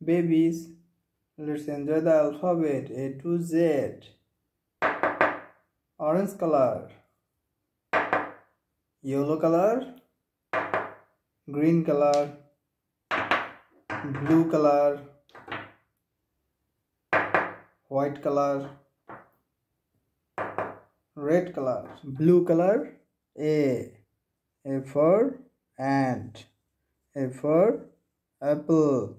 babies. Let's enjoy the alphabet A to Z. Orange color, yellow color, green color, blue color, white color, red color. Blue color, A for ant, A for apple.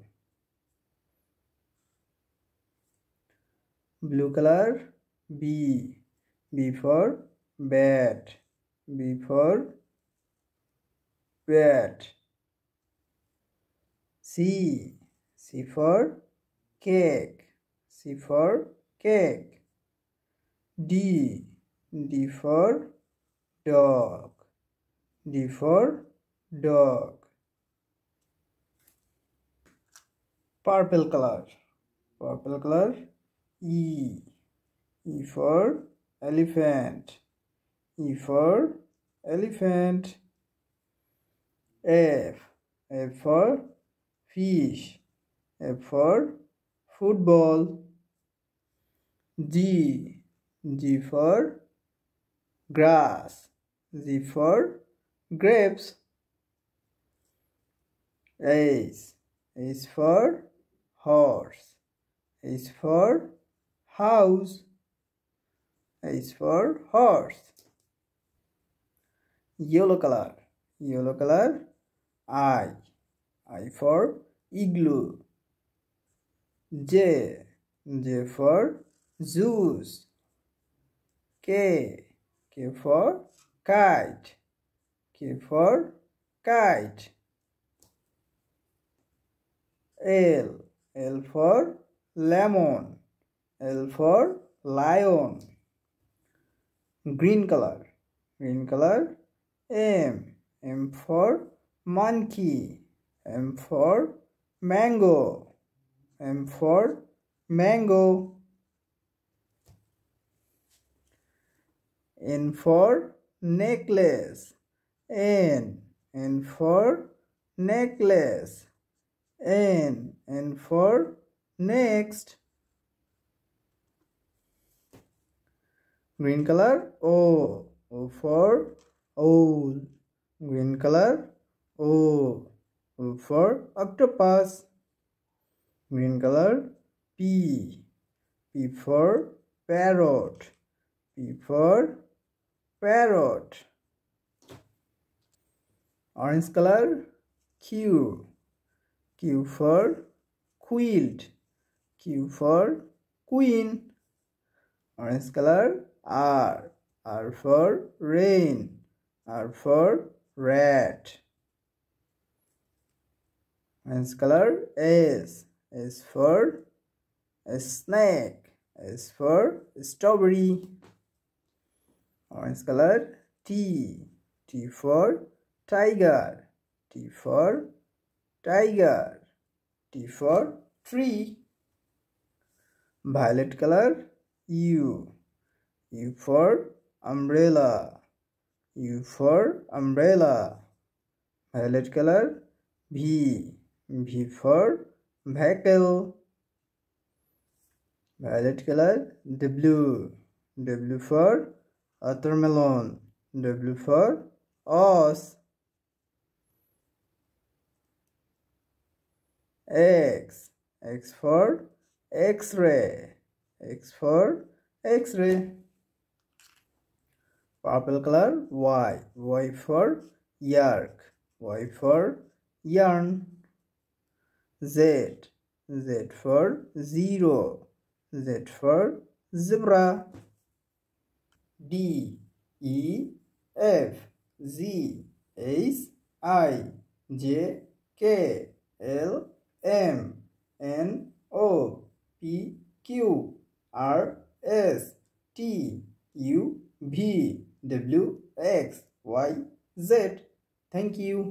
Blue color, B for bat, B for bat. C for cake, C for cake. D for dog, D for dog. Purple color, E for elephant, E for elephant. F for fish, F for football. G for grass, G for grapes. H for horse, H for house, H for horse. Yellow color, I for igloo. J for juice. K for kite, K for kite. L for lemon, L for lion. Green color, M for monkey, M for mango, M for mango. N for necklace, N for necklace. N for next. Green color, O for owl. Green color, O for octopus. Green color, P for parrot, P for parrot. Orange color, Q for quilt, Q for queen. Orange color, R for rain, R for rat. Orange color, S for snake, S for strawberry. Orange color, T for tiger, T for tiger. T for tree. Violet color, U for umbrella, U for umbrella. Violet color, V for vehicle. Violet color, W for watermelon, W for horse. X for X-ray, X for X-ray. Purple color, Y for yak, Y for yarn. Z for zero, Z for zebra. D E F G H I J K L M N O P Q R S T U V W X Y Z. Thank you.